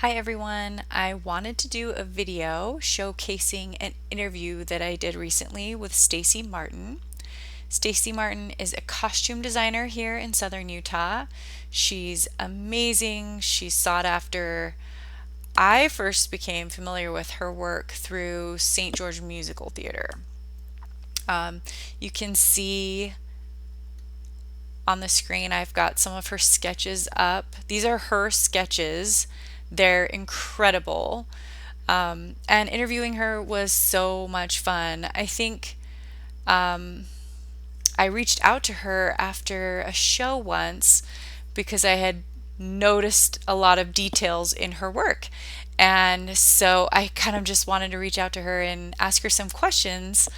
Hi everyone. I wanted to do a video showcasing an interview that I did recently with Staci Martin. Staci Martin is a costume designer here in Southern Utah. She's amazing. She's sought after. I first became familiar with her work through St. George Musical Theater. Um, you can see on the screen, I've got some of her sketches up. These are her sketches. They're incredible. And interviewing her was so much fun. I think I reached out to her after a show once because I had noticed a lot of details in her work. And so I kind of just wanted to reach out to her and ask her some questions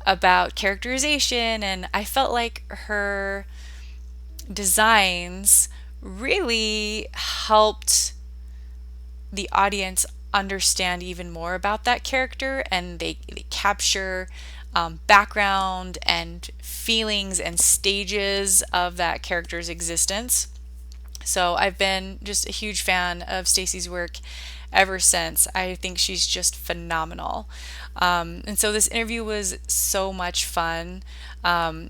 about characterization. And I felt like her designs really helped the audience understand even more about that character, and they capture background and feelings and stages of that character's existence. So I've been just a huge fan of Staci's work ever since. I think she's just phenomenal. And so this interview was so much fun.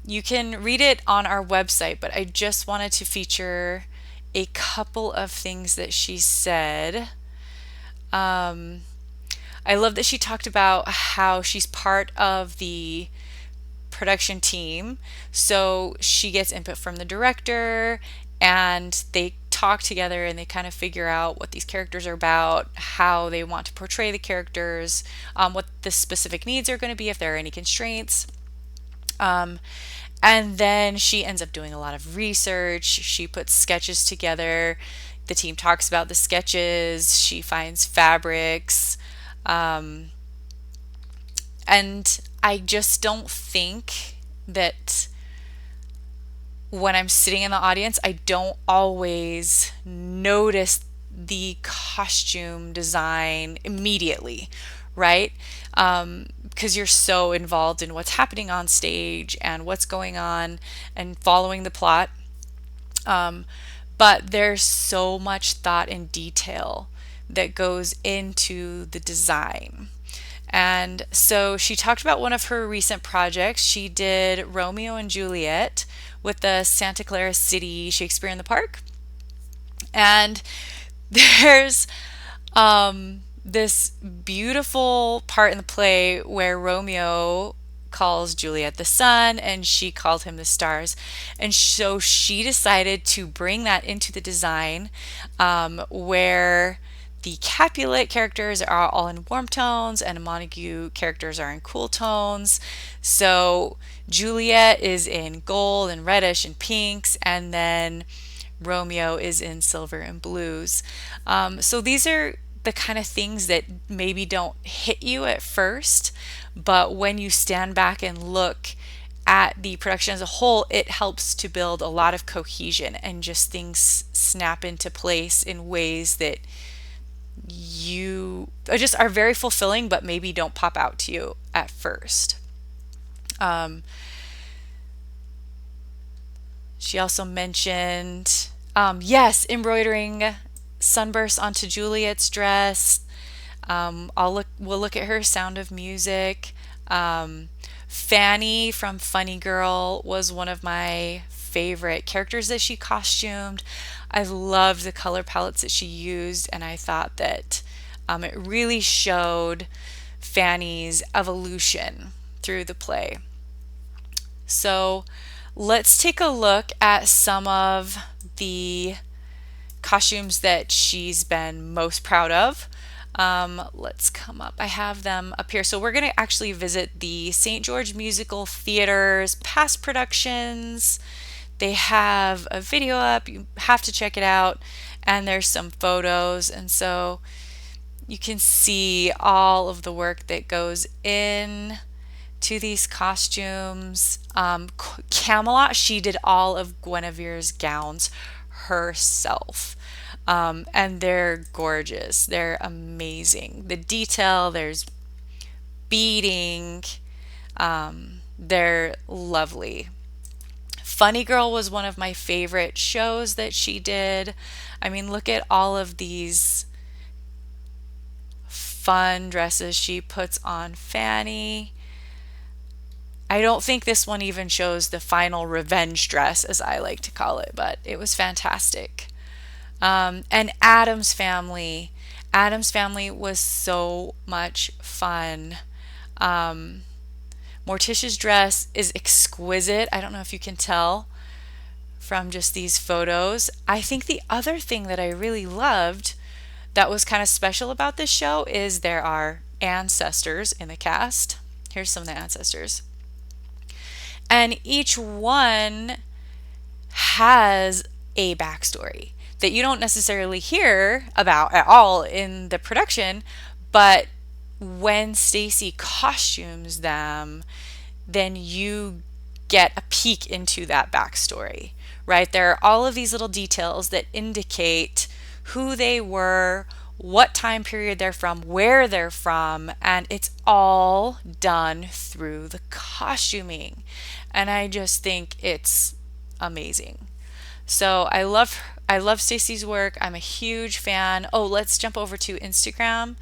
You can read it on our website, but I just wanted to feature a couple of things that she said. Um, I love that she talked about how she's part of the production team. So she gets input from the director and they talk together and they kind of figure out what these characters are about, how they want to portray the characters, what the specific needs are going to be, if there are any constraints. Um, and then she ends up doing a lot of research. She puts sketches together. The team talks about the sketches. She finds fabrics. Um, and I just don't think that when I'm sitting in the audience, I don't always notice the costume design immediately, right? Because you're so involved in what's happening on stage and what's going on and following the plot. Um, but there's so much thought and detail that goes into the design. And so she talked about one of her recent projects. She did Romeo and Juliet with the Santa Clara City Shakespeare in the Park. And there's this beautiful part in the play where Romeo calls Juliet the sun and she called him the stars. And so she decided to bring that into the design, where the Capulet characters are all in warm tones and the Montague characters are in cool tones. So Juliet is in gold and reddish and pinks, and then Romeo is in silver and blues. So these are the kind of things that maybe don't hit you at first, but when you stand back and look at the production as a whole, it helps to build a lot of cohesion and just things snap into place in ways that you just are very fulfilling, but maybe don't pop out to you at first. Um, she also mentioned, yes, embroidering sunbursts onto Juliet's dress. We'll look at her Sound of Music. Fanny from Funny Girl was one of my favorite characters that she costumed. I loved the color palettes that she used, and I thought that it really showed Fanny's evolution through the play. So let's take a look at some of the costumes that she's been most proud of. Let's come up. I have them up here. So we're going to actually visit the St. George Musical Theater's past productions. They have a video up. You have to check it out. And there's some photos. And so you can see all of the work that goes in to these costumes. Camelot, she did all of Guinevere's gowns herself. And they're gorgeous. They're amazing. The detail, there's beading. They're lovely. Funny Girl was one of my favorite shows that she did. I mean, look at all of these fun dresses she puts on Fanny. I don't think this one even shows the final revenge dress, as I like to call it, but it was fantastic. And Adam's family. Adam's family was so much fun. Um, Morticia's dress is exquisite. I don't know if you can tell from just these photos. I think the other thing that I really loved that was kind of special about this show is there are ancestors in the cast. Here's some of the ancestors. And each one has a backstory that you don't necessarily hear about at all in the production, but when Staci costumes them, then you get a peek into that backstory, right? There are all of these little details that indicate who they were, what time period they're from, where they're from, and it's all done through the costuming. And I just think it's amazing. So I love Staci's work. I'm a huge fan. Oh, let's jump over to Instagram.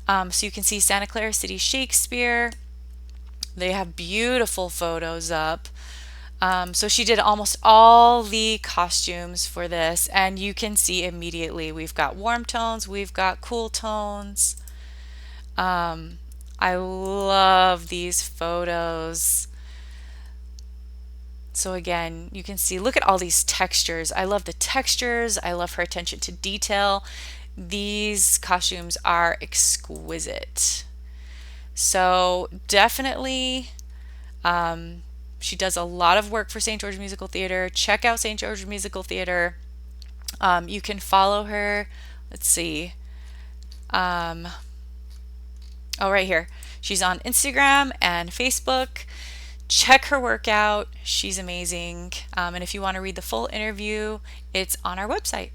So you can see Santa Clara City Shakespeare. They have beautiful photos up. So she did almost all the costumes for this, and you can see immediately we've got warm tones, we've got cool tones. I love these photos. So again, you can see, look at all these textures. I love the textures. I love her attention to detail. These costumes are exquisite. So definitely, she does a lot of work for St. George Musical Theater. Check out St. George Musical Theater. You can follow her. Let's see. Oh, right here. She's on Instagram and Facebook. Check her work out. She's amazing. And if you want to read the full interview, it's on our website.